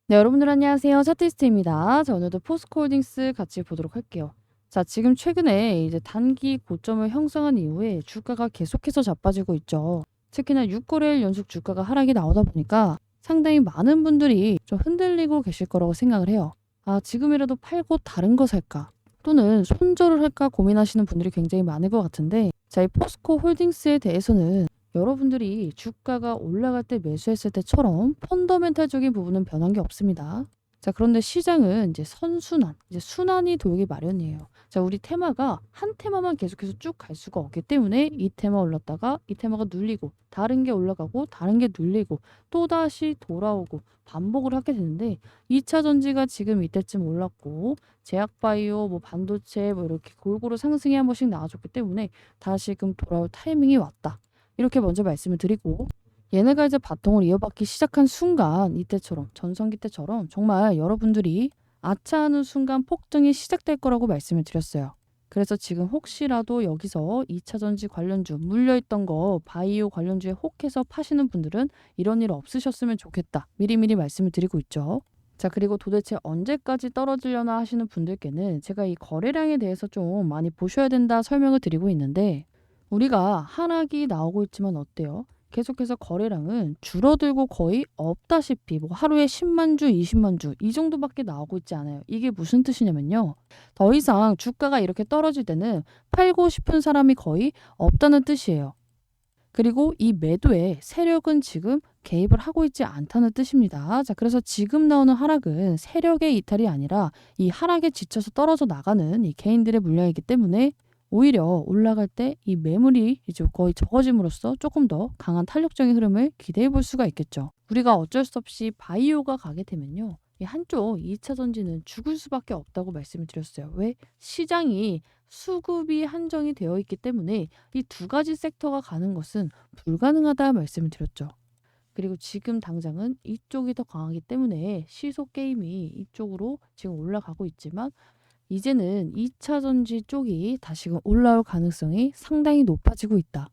네, 여러분들 안녕하세요. 차트리스트입니다. 자, 오늘도 포스코홀딩스 같이 보도록 할게요. 자, 지금 최근에 이제 단기 고점을 형성한 이후에 주가가 계속해서 자빠지고 있죠. 특히나 6거래일 연속 주가가 하락이 나오다 보니까 상당히 많은 분들이 좀 흔들리고 계실 거라고 생각을 해요. 아, 지금이라도 팔고 다른 거 살까? 또는 손절을 할까 고민하시는 분들이 굉장히 많을 것 같은데, 자, 이 포스코 홀딩스에 대해서는 여러분들이 주가가 올라갈 때 매수했을 때처럼 펀더멘탈적인 부분은 변한 게 없습니다. 자, 그런데 시장은 이제 선순환, 이제 순환이 돌기 마련이에요. 자, 우리 테마가 한 테마만 계속해서 쭉 갈 수가 없기 때문에 이 테마 올랐다가 이 테마가 눌리고 다른 게 올라가고 다른 게 눌리고 또다시 돌아오고 반복을 하게 되는데 2차 전지가 지금 이때쯤 올랐고 제약바이오, 뭐 반도체 뭐 이렇게 골고루 상승이 한 번씩 나와줬기 때문에 다시금 돌아올 타이밍이 왔다. 이렇게 먼저 말씀을 드리고 얘네가 이제 바통을 이어받기 시작한 순간 이때처럼 전성기 때처럼 정말 여러분들이 아차하는 순간 폭등이 시작될 거라고 말씀을 드렸어요. 그래서 지금 혹시라도 여기서 2차 전지 관련주 물려있던 거 바이오 관련주에 혹해서 파시는 분들은 이런 일 없으셨으면 좋겠다. 미리미리 말씀을 드리고 있죠. 자, 그리고 도대체 언제까지 떨어지려나 하시는 분들께는 제가 이 거래량에 대해서 좀 많이 보셔야 된다 설명을 드리고 있는데 우리가 하락이 나오고 있지만 어때요? 계속해서 거래량은 줄어들고 거의 없다시피 뭐 하루에 10만 주, 20만 주 이 정도밖에 나오고 있지 않아요. 이게 무슨 뜻이냐면요. 더 이상 주가가 이렇게 떨어질 때는 팔고 싶은 사람이 거의 없다는 뜻이에요. 그리고 이 매도에 세력은 지금 개입을 하고 있지 않다는 뜻입니다. 자, 그래서 지금 나오는 하락은 세력의 이탈이 아니라 이 하락에 지쳐서 떨어져 나가는 이 개인들의 물량이기 때문에 오히려 올라갈 때 이 매물이 이제 거의 적어짐으로써 조금 더 강한 탄력적인 흐름을 기대해 볼 수가 있겠죠. 우리가 어쩔 수 없이 바이오가 가게 되면요. 이 한쪽 2차 전지는 죽을 수밖에 없다고 말씀을 드렸어요. 왜? 시장이 수급이 한정이 되어 있기 때문에 이 두 가지 섹터가 가는 것은 불가능하다 말씀을 드렸죠. 그리고 지금 당장은 이쪽이 더 강하기 때문에 시속 게임이 이쪽으로 지금 올라가고 있지만 이제는 2차 전지 쪽이 다시금 올라올 가능성이 상당히 높아지고 있다.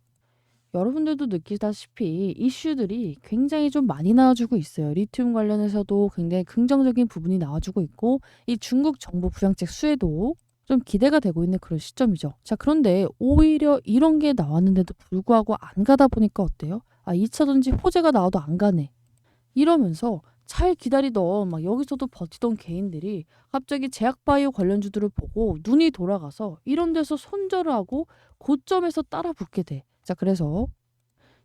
여러분들도 느끼다시피 이슈들이 굉장히 좀 많이 나와주고 있어요. 리튬 관련해서도 굉장히 긍정적인 부분이 나와주고 있고 이 중국 정부 부양책 수혜도 좀 기대가 되고 있는 그런 시점이죠. 자, 그런데 오히려 이런 게 나왔는데도 불구하고 안 가다 보니까 어때요? 아, 2차 전지 호재가 나와도 안 가네. 이러면서 잘 기다리던 막 여기서도 버티던 개인들이 갑자기 제약바이오 관련주들을 보고 눈이 돌아가서 이런 데서 손절을 하고 고점에서 따라 붙게 돼. 자, 그래서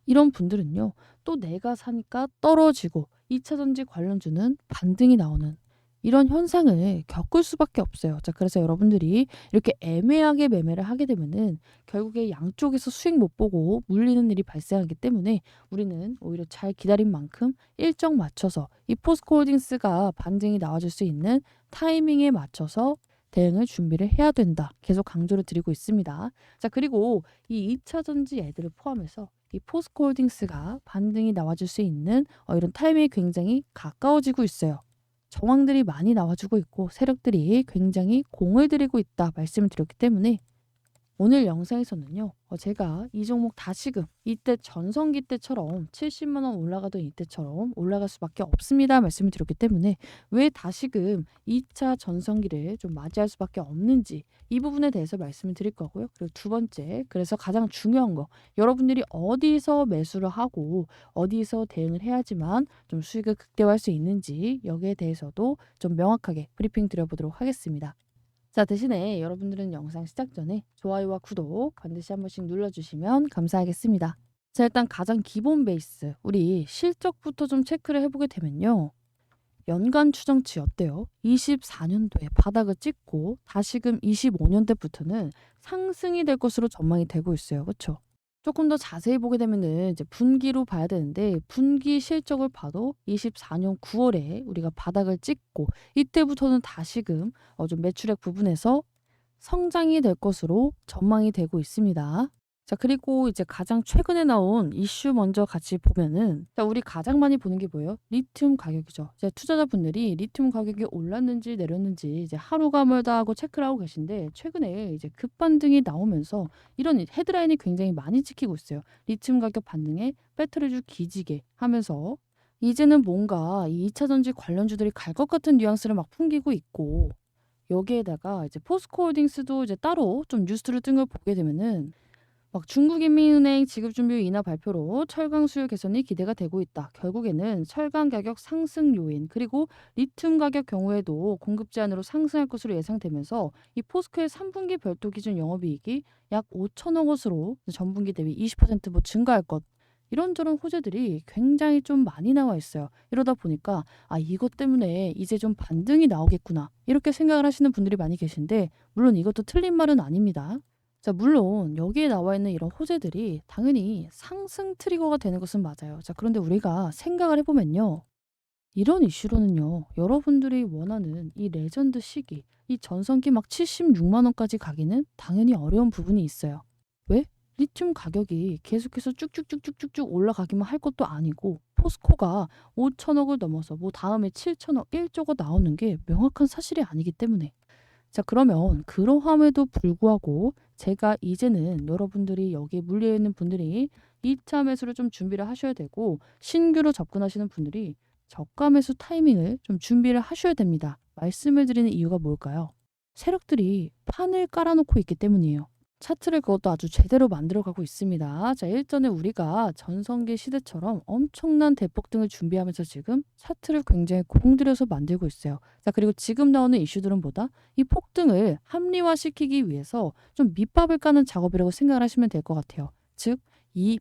이런 분들은요. 또 내가 사니까 떨어지고 2차 전지 관련주는 반등이 나오는 이런 현상을 겪을 수밖에 없어요. 자, 그래서 여러분들이 이렇게 애매하게 매매를 하게 되면은 결국에 양쪽에서 수익 못 보고 물리는 일이 발생하기 때문에 우리는 오히려 잘 기다린 만큼 일정 맞춰서 이 포스코홀딩스가 반등이 나와줄 수 있는 타이밍에 맞춰서 대응을 준비를 해야 된다. 계속 강조를 드리고 있습니다. 자, 그리고 이 2차 전지 애들을 포함해서 이 포스코홀딩스가 반등이 나와줄 수 있는 이런 타이밍이 굉장히 가까워지고 있어요. 정황들이 많이 나와주고 있고 세력들이 굉장히 공을 들이고 있다 말씀을 드렸기 때문에 오늘 영상에서는요. 제가 이 종목 다시금 이때 전성기 때처럼 70만 원 올라가던 이때처럼 올라갈 수밖에 없습니다 말씀을 드렸기 때문에 왜 다시금 2차 전성기를 좀 맞이할 수밖에 없는지 이 부분에 대해서 말씀을 드릴 거고요. 그리고 두 번째, 그래서 가장 중요한 거 여러분들이 어디서 매수를 하고 어디서 대응을 해야지만 좀 수익을 극대화할 수 있는지 여기에 대해서도 좀 명확하게 브리핑 드려보도록 하겠습니다. 자, 대신에 여러분들은 영상 시작 전에 좋아요와 구독 반드시 한 번씩 눌러주시면 감사하겠습니다. 자, 일단 가장 기본 베이스, 우리 실적부터 좀 체크를 해보게 되면요. 연간 추정치 어때요? 24년도에 바닥을 찍고 다시금 25년대부터는 상승이 될 것으로 전망이 되고 있어요. 그렇죠? 조금 더 자세히 보게 되면은 이제 분기로 봐야 되는데 분기 실적을 봐도 24년 9월에 우리가 바닥을 찍고 이때부터는 다시금 좀 매출액 부분에서 성장이 될 것으로 전망이 되고 있습니다. 자, 그리고 이제 가장 최근에 나온 이슈 먼저 같이 보면은 자, 우리 가장 많이 보는 게 뭐예요? 리튬 가격이죠. 이제 투자자분들이 리튬 가격이 올랐는지 내렸는지 이제 하루가 멀다 하고 체크를 하고 계신데 최근에 이제 급반등이 나오면서 이런 헤드라인이 굉장히 많이 찍히고 있어요. 리튬 가격 반등에 배터리주 기지개 하면서 이제는 뭔가 이 2차 전지 관련주들이 갈 것 같은 뉘앙스를 막 풍기고 있고 여기에다가 이제 포스코홀딩스도 이제 따로 좀 뉴스를 뜬 걸 보게 되면은 막 중국인민은행 지급준비 인하 발표로 철강 수요 개선이 기대가 되고 있다. 결국에는 철강 가격 상승 요인 그리고 리튬 가격 경우에도 공급 제한으로 상승할 것으로 예상되면서 이 포스코의 3분기 별도 기준 영업이익이 약 5천억 원으로 전분기 대비 20%뭐 증가할 것. 이런저런 호재들이 굉장히 좀 많이 나와 있어요. 이러다 보니까 아 이것 때문에 이제 좀 반등이 나오겠구나 이렇게 생각을 하시는 분들이 많이 계신데 물론 이것도 틀린 말은 아닙니다. 자, 물론 여기에 나와 있는 이런 호재들이 당연히 상승 트리거가 되는 것은 맞아요. 자, 그런데 우리가 생각을 해보면요. 이런 이슈로는요. 여러분들이 원하는 이 레전드 시기, 이 전성기 막 76만 원까지 가기는 당연히 어려운 부분이 있어요. 왜? 리튬 가격이 계속해서 쭉쭉쭉쭉쭉쭉 올라가기만 할 것도 아니고 포스코가 5천억을 넘어서 뭐 다음에 7천억, 1조가 나오는 게 명확한 사실이 아니기 때문에 자, 그러면 그러함에도 불구하고 제가 이제는 여러분들이 여기에 물려 있는 분들이 2차 매수를 좀 준비를 하셔야 되고 신규로 접근하시는 분들이 저가 매수 타이밍을 좀 준비를 하셔야 됩니다. 말씀을 드리는 이유가 뭘까요? 세력들이 판을 깔아놓고 있기 때문이에요. 차트를 그것도 아주 제대로 만들어가고 있습니다. 자, 일전에 우리가 전성기 시대처럼 엄청난 대폭등을 준비하면서 지금 차트를 굉장히 공들여서 만들고 있어요. 자, 그리고 지금 나오는 이슈들은 뭐다? 이 폭등을 합리화시키기 위해서 좀 밑밥을 까는 작업이라고 생각을 하시면 될 것 같아요. 즉, 이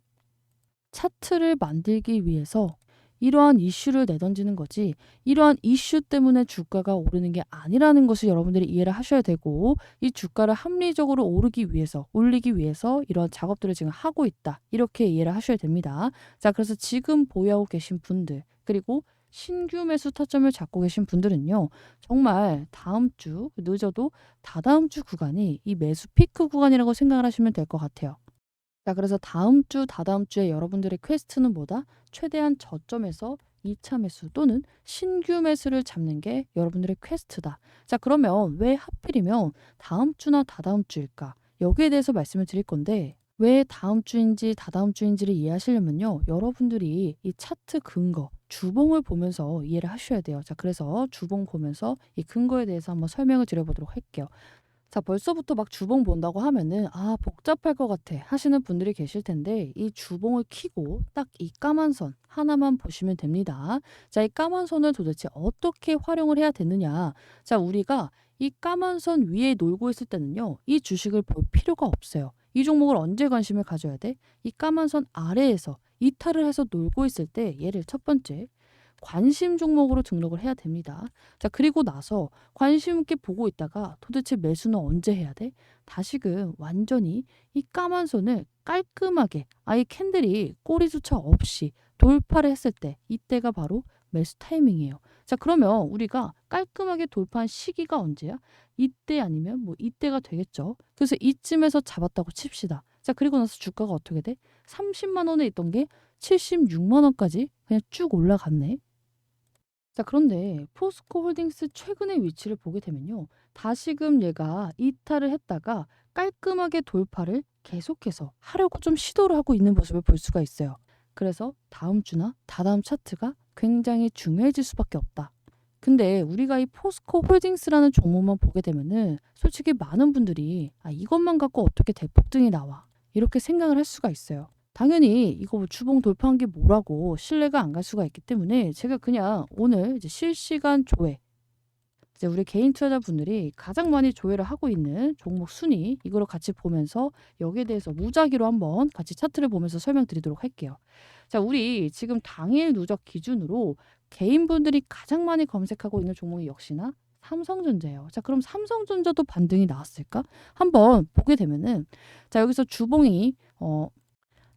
차트를 만들기 위해서 이러한 이슈를 내던지는 거지 이러한 이슈 때문에 주가가 오르는 게 아니라는 것을 여러분들이 이해를 하셔야 되고 이 주가를 합리적으로 오르기 위해서 올리기 위해서 이러한 작업들을 지금 하고 있다. 이렇게 이해를 하셔야 됩니다. 자, 그래서 지금 보유하고 계신 분들 그리고 신규 매수 타점을 잡고 계신 분들은요. 정말 다음 주 늦어도 다다음 주 구간이 이 매수 피크 구간이라고 생각을 하시면 될 것 같아요. 자, 그래서 다음 주, 다다음 주에 여러분들의 퀘스트는 뭐다? 최대한 저점에서 2차 매수 또는 신규 매수를 잡는 게 여러분들의 퀘스트다. 자, 그러면 왜 하필이면 다음 주나 다다음 주일까? 여기에 대해서 말씀을 드릴 건데 왜 다음 주인지 다다음 주인지를 이해하시려면요. 여러분들이 이 차트 근거, 주봉을 보면서 이해를 하셔야 돼요. 자, 그래서 주봉 보면서 이 근거에 대해서 한번 설명을 드려보도록 할게요. 자, 벌써부터 막 주봉 본다고 하면은 '아 복잡할 것 같아.' 하시는 분들이 계실 텐데 이 주봉을 켜고 딱 이 까만 선 하나만 보시면 됩니다. 자, 이 까만 선을 도대체 어떻게 활용을 해야 되느냐. 자, 우리가 이 까만 선 위에 놀고 있을 때는요. 이 주식을 볼 필요가 없어요. 이 종목을 언제 관심을 가져야 돼? 이 까만 선 아래에서 이탈을 해서 놀고 있을 때 얘를 첫 번째 관심 종목으로 등록을 해야 됩니다. 자, 그리고 나서 관심 있게 보고 있다가 도대체 매수는 언제 해야 돼? 다시금 완전히 이 까만 손을 깔끔하게 아예 캔들이 꼬리조차 없이 돌파를 했을 때 이때가 바로 매수 타이밍이에요. 자, 그러면 우리가 깔끔하게 돌파한 시기가 언제야? 이때 아니면 뭐 이때가 되겠죠. 그래서 이쯤에서 잡았다고 칩시다. 자, 그리고 나서 주가가 어떻게 돼? 30만 원에 있던 게 76만 원까지 그냥 쭉 올라갔네. 자, 그런데 포스코 홀딩스 최근의 위치를 보게 되면요. 다시금 얘가 이탈을 했다가 깔끔하게 돌파를 계속해서 하려고 좀 시도를 하고 있는 모습을 볼 수가 있어요. 그래서 다음 주나 다다음 차트가 굉장히 중요해질 수밖에 없다. 근데 우리가 이 포스코 홀딩스라는 종목만 보게 되면은 솔직히 많은 분들이 아, 이것만 갖고 어떻게 대폭등이 나와? 이렇게 생각을 할 수가 있어요. 당연히 이거 뭐 주봉 돌파한 게 뭐라고 신뢰가 안 갈 수가 있기 때문에 제가 그냥 오늘 이제 실시간 조회 이제 우리 개인 투자자분들이 가장 많이 조회를 하고 있는 종목 순위 이거를 같이 보면서 여기에 대해서 무작위로 한번 같이 차트를 보면서 설명드리도록 할게요. 자, 우리 지금 당일 누적 기준으로 개인분들이 가장 많이 검색하고 있는 종목이 역시나 삼성전자예요. 자, 그럼 삼성전자도 반등이 나왔을까? 한번 보게 되면은 자, 여기서 주봉이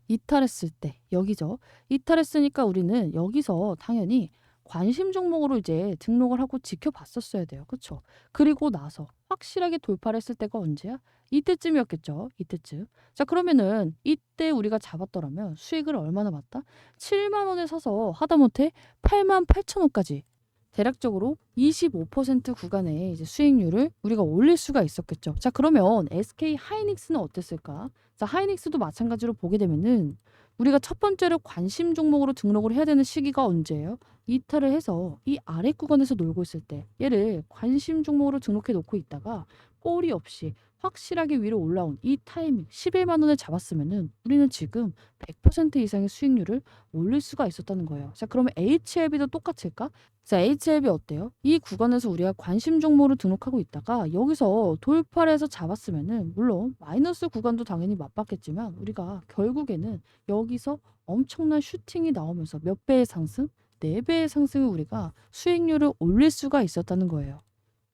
이탈했을 때 여기죠. 이탈했으니까 우리는 여기서 당연히 관심 종목으로 이제 등록을 하고 지켜봤었어야 돼요. 그쵸? 그리고 나서 확실하게 돌파를 했을 때가 언제야? 이때쯤이었겠죠. 이때쯤. 자, 그러면은 이때 우리가 잡았더라면 수익을 얼마나 봤다? 7만 원에 사서 하다못해 8만 8천 원까지 대략적으로 25% 구간의 이제 수익률을 우리가 올릴 수가 있었겠죠. 자, 그러면 SK 하이닉스는 어땠을까? 자, 하이닉스도 마찬가지로 보게 되면은 우리가 첫 번째로 관심 종목으로 등록을 해야 되는 시기가 언제예요? 이탈을 해서 이 아래 구간에서 놀고 있을 때 얘를 관심 종목으로 등록해 놓고 있다가 꼬리 없이 확실하게 위로 올라온 이 타이밍 11만 원을 잡았으면은 우리는 지금 100% 이상의 수익률을 올릴 수가 있었다는 거예요. 자, 그러면 HLB도 똑같을까? 자, HLB 어때요? 이 구간에서 우리가 관심 종목으로 등록하고 있다가 여기서 돌파를 해서 잡았으면은 물론 마이너스 구간도 당연히 맞봤겠지만 우리가 결국에는 여기서 엄청난 슈팅이 나오면서 몇 배의 상승? 4배의 상승을 우리가 수익률을 올릴 수가 있었다는 거예요.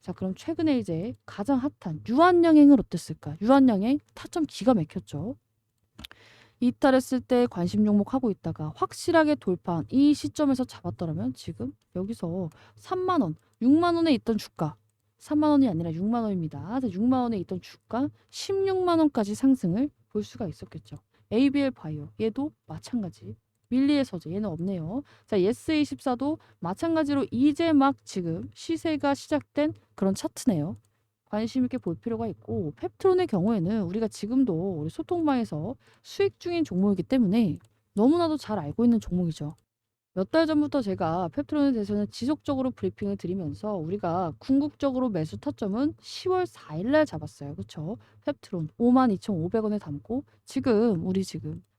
자, 그럼 최근에 이제 가장 핫한 유한양행은 어땠을까? 유한양행 타점 기가 막혔죠. 이탈했을 때 관심 종목 하고 있다가 확실하게 돌파한 이 시점에서 잡았더라면 지금 여기서 3만 원, 6만 원에 있던 주가 3만 원이 아니라 6만 원입니다. 6만 원에 있던 주가 16만 원까지 상승을 볼 수가 있었겠죠. ABL 바이오 얘도 마찬가지. 밀리의 서재 얘는 없네요. 자, 예스24도 마찬가지로 이제 막 지금 시세가 시작된 그런 차트네요. 관심 있게 볼 필요가 있고 펩트론의 경우에는 우리가 지금도 우리 소통방에서 수익 중인 종목이기 때문에 너무나도 잘 알고 있는 종목이죠. 몇 달 전부터 제가 펩트론에 대해서는 지속적으로 브리핑을 드리면서 우리가 궁극적으로 매수 타점은 10월 4일 날 잡았어요. 그렇죠? 펩트론 52,500원에 담고 지금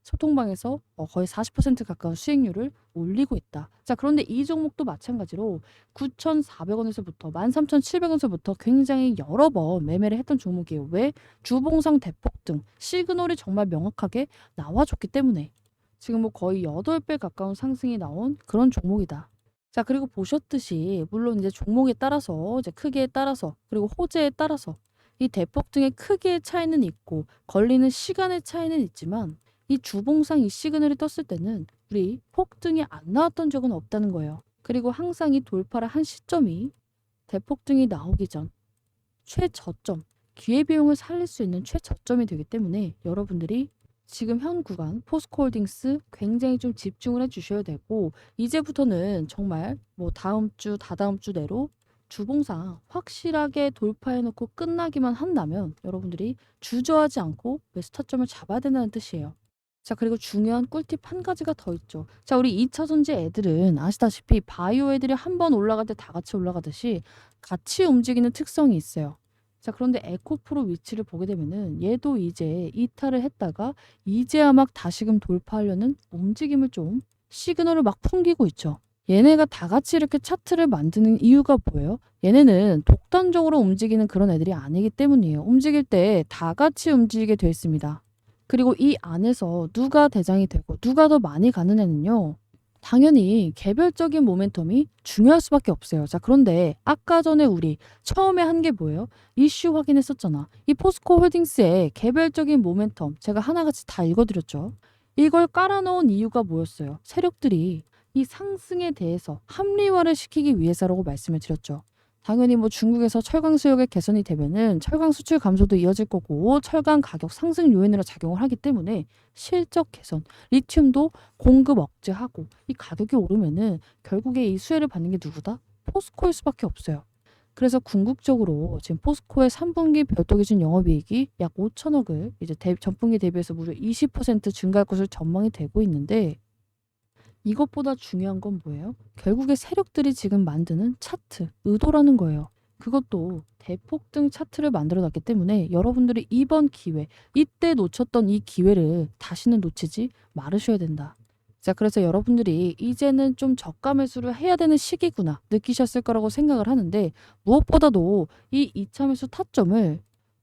소통방에서 거의 40% 가까운 수익률을 올리고 있다. 자, 그런데 이 종목도 마찬가지로 9,400원에서부터 13,700원에서부터 굉장히 여러 번 매매를 했던 종목이에요. 왜? 주봉상 대폭등 시그널이 정말 명확하게 나와줬기 때문에 지금 뭐 거의 8배 가까운 상승이 나온 그런 종목이다. 자, 그리고 보셨듯이 물론 이제 종목에 따라서 이제 크기에 따라서 그리고 호재에 따라서 이 대폭등의 크기의 차이는 있고 걸리는 시간의 차이는 있지만 이 주봉상 이 시그널이 떴을 때는 우리 폭등이 안 나왔던 적은 없다는 거예요. 그리고 항상 이 돌파를 한 시점이 대폭등이 나오기 전 최저점, 기회비용을 살릴 수 있는 최저점이 되기 때문에 여러분들이 지금 현 구간 포스코홀딩스 굉장히 좀 집중을 해주셔야 되고 이제부터는 정말 뭐 다음 주, 다다음 주 내로 주봉상 확실하게 돌파해놓고 끝나기만 한다면 여러분들이 주저하지 않고 매수 타점을 잡아야 된다는 뜻이에요. 자, 그리고 중요한 꿀팁 한 가지가 더 있죠. 자, 우리 2차 전지 애들은 아시다시피 바이오 애들이 한 번 올라갈 때 다 같이 올라가듯이 같이 움직이는 특성이 있어요. 자, 그런데 에코프로 위치를 보게 되면은 얘도 이제 이탈을 했다가 이제야 막 다시금 돌파하려는 움직임을 좀 시그널을 막 풍기고 있죠. 얘네가 다 같이 이렇게 차트를 만드는 이유가 뭐예요? 얘네는 독단적으로 움직이는 그런 애들이 아니기 때문이에요. 움직일 때 다 같이 움직이게 돼 있습니다. 그리고 이 안에서 누가 대장이 되고 누가 더 많이 가느냐는요. 당연히 개별적인 모멘텀이 중요할 수밖에 없어요. 자, 그런데 아까 전에 우리 처음에 한 게 뭐예요? 이슈 확인했었잖아. 이 포스코 홀딩스의 개별적인 모멘텀 제가 하나같이 다 읽어드렸죠. 이걸 깔아놓은 이유가 뭐였어요? 세력들이 이 상승에 대해서 합리화를 시키기 위해서라고 말씀을 드렸죠. 당연히 뭐 중국에서 철강 수요가 개선이 되면은 철강 수출 감소도 이어질 거고 철강 가격 상승 요인으로 작용을 하기 때문에 실적 개선, 리튬도 공급 억제하고 이 가격이 오르면은 결국에 이 수혜를 받는 게 누구다? 포스코일 수밖에 없어요. 그래서 궁극적으로 지금 포스코의 3분기 별도 기준 영업이익이 약 5천억을 이제 전분기 대비해서 무려 20% 증가할 것을 전망이 되고 있는데 이것보다 중요한 건 뭐예요? 결국에 세력들이 지금 만드는 차트, 의도라는 거예요. 그것도 대폭등 차트를 만들어 놨기 때문에 여러분들이 이번 기회, 이때 놓쳤던 이 기회를 다시는 놓치지 말으셔야 된다. 자, 그래서 여러분들이 이제는 좀 저가 매수를 해야 되는 시기구나 느끼셨을 거라고 생각을 하는데 무엇보다도 이 2차 매수 타점을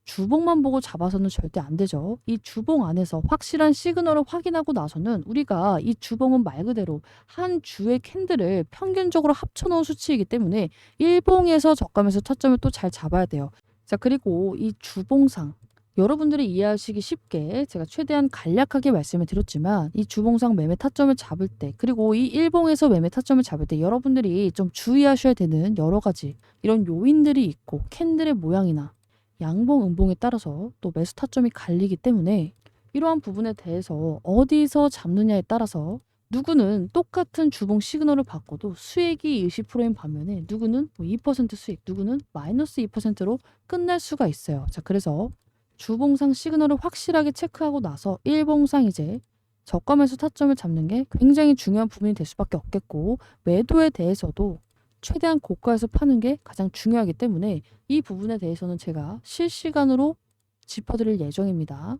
주봉만 보고 잡아서는 절대 안 되죠. 이 주봉 안에서 확실한 시그널을 확인하고 나서는 우리가 이 주봉은 말 그대로 한 주의 캔들을 평균적으로 합쳐놓은 수치이기 때문에 일봉에서 저가 매수 타점을 또 잘 잡아야 돼요. 자, 그리고 이 주봉상 여러분들이 이해하시기 쉽게 제가 최대한 간략하게 말씀을 드렸지만 이 주봉상 매매 타점을 잡을 때 그리고 이 일봉에서 매매 타점을 잡을 때 여러분들이 좀 주의하셔야 되는 여러 가지 이런 요인들이 있고 캔들의 모양이나 양봉, 음봉에 따라서 또 매수 타점이 갈리기 때문에 이러한 부분에 대해서 어디서 잡느냐에 따라서 누구는 똑같은 주봉 시그널을 받고도 수익이 20%인 반면에 누구는 뭐 2% 수익, 누구는 마이너스 2%로 끝날 수가 있어요. 자, 그래서 주봉상 시그널을 확실하게 체크하고 나서 일봉상 이제 저가 매수 타점을 잡는 게 굉장히 중요한 부분이 될 수밖에 없겠고, 매도에 대해서도 최대한 고가에서 파는 게 가장 중요하기 때문에 이 부분에 대해서는 제가 실시간으로 짚어드릴 예정입니다.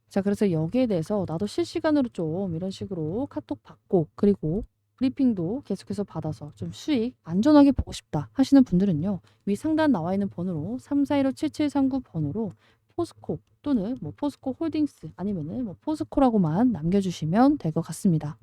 자, 그래서 여기에 대해서 나도 실시간으로 좀 이런 식으로 카톡 받고, 그리고 브리핑도 계속해서 받아서 좀 수익 안전하게 보고 싶다 하시는 분들은요. 위 상단 나와 있는 번호로 3415-7739 번호로 포스코 또는 뭐 포스코 홀딩스 아니면은 뭐 포스코라고만 남겨주시면 될 것 같습니다.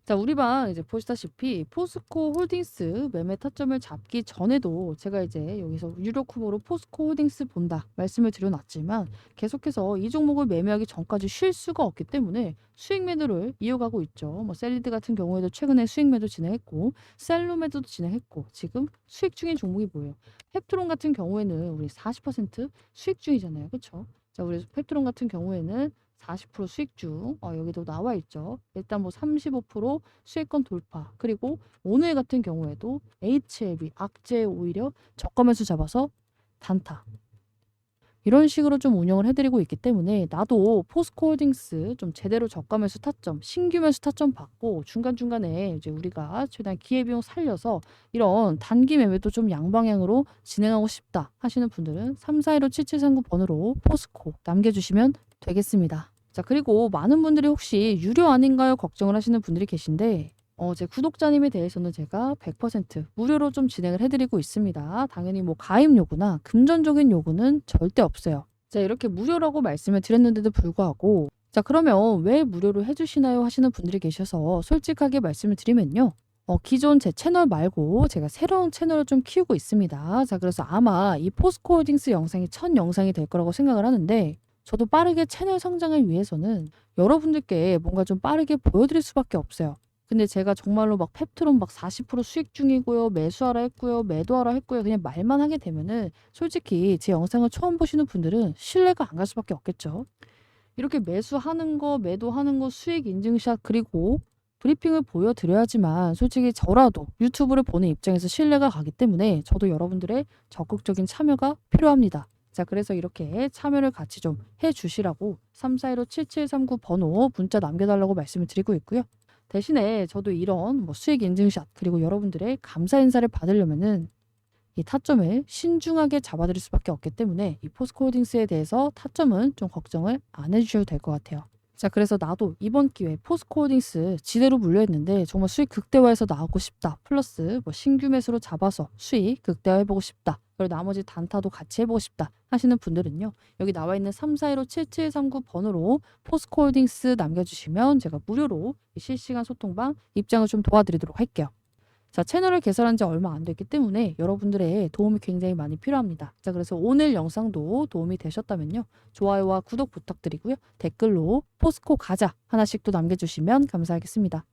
자, 우리 방 이제 보시다시피 포스코 홀딩스 매매 타점을 잡기 전에도 제가 이제 여기서 유료 쿠보로 포스코 홀딩스 본다 말씀을 드려놨지만, 계속해서 이 종목을 매매하기 전까지 쉴 수가 없기 때문에 수익 매도를 이어가고 있죠. 뭐 셀리드 같은 경우에도 최근에 수익 매도 진행했고, 셀로 매도도 진행했고, 지금 수익 중인 종목이 뭐예요? 펩트론 같은 경우에는 우리 40% 수익 중이잖아요. 그렇죠? 자, 우리 펩트론 같은 경우에는 40% 수익 중, 여기도 나와 있죠. 일단 뭐 35% 수익권 돌파. 그리고 오늘 같은 경우에도 HLB, 악재 오히려 저가 매수 잡아서 단타. 이런 식으로 좀 운영을 해드리고 있기 때문에 나도 포스코홀딩스 좀 제대로 저가 매수 타점, 신규 매수 타점 받고 중간중간에 이제 우리가 최대한 기회비용 살려서 이런 단기 매매도 좀 양방향으로 진행하고 싶다 하시는 분들은 3415-7739 번호로 포스코 남겨주시면 되겠습니다. 자, 그리고 많은 분들이 혹시 유료 아닌가요? 걱정을 하시는 분들이 계신데, 제 구독자님에 대해서는 제가 100% 무료로 좀 진행을 해드리고 있습니다. 당연히 뭐 가입 요구나 금전적인 요구는 절대 없어요. 자, 이렇게 무료라고 말씀을 드렸는데도 불구하고, 자, 그러면 왜 무료로 해주시나요? 하시는 분들이 계셔서 솔직하게 말씀을 드리면요. 기존 제 채널 말고 제가 새로운 채널을 좀 키우고 있습니다. 자, 그래서 아마 이 포스코홀딩스 영상이 첫 영상이 될 거라고 생각을 하는데, 저도 빠르게 채널 성장을 위해서는 여러분들께 뭔가 좀 빠르게 보여드릴 수밖에 없어요. 근데 제가 정말로 막 펩트론 막 40% 수익 중이고요. 매수하라 했고요. 매도하라 했고요. 그냥 말만 하게 되면은 솔직히 제 영상을 처음 보시는 분들은 신뢰가 안 갈 수밖에 없겠죠. 이렇게 매수하는 거, 매도하는 거, 수익 인증샷 그리고 브리핑을 보여드려야지만 솔직히 저라도 유튜브를 보는 입장에서 신뢰가 가기 때문에 저도 여러분들의 적극적인 참여가 필요합니다. 자, 그래서 이렇게 참여를 같이 좀 해주시라고 3415-7739 번호 문자 남겨달라고 말씀을 드리고 있고요. 대신에 저도 이런 뭐 수익 인증샷 그리고 여러분들의 감사 인사를 받으려면은 이 타점을 신중하게 잡아드릴 수밖에 없기 때문에 이 포스코홀딩스에 대해서 타점은 좀 걱정을 안 해주셔도 될 것 같아요. 자, 그래서 나도 이번 기회에 포스코홀딩스 지대로 물려있는데 정말 수익 극대화해서 나오고 싶다. 플러스 뭐 신규 매수로 잡아서 수익 극대화해보고 싶다. 그리고 나머지 단타도 같이 해보고 싶다 하시는 분들은요. 여기 나와 있는 3415-7739 번호로 포스코홀딩스 남겨주시면 제가 무료로 실시간 소통방 입장을 좀 도와드리도록 할게요. 자, 채널을 개설한 지 얼마 안 됐기 때문에 여러분들의 도움이 굉장히 많이 필요합니다. 자, 그래서 오늘 영상도 도움이 되셨다면요. 좋아요와 구독 부탁드리고요. 댓글로 포스코 가자 하나씩 또 남겨주시면 감사하겠습니다.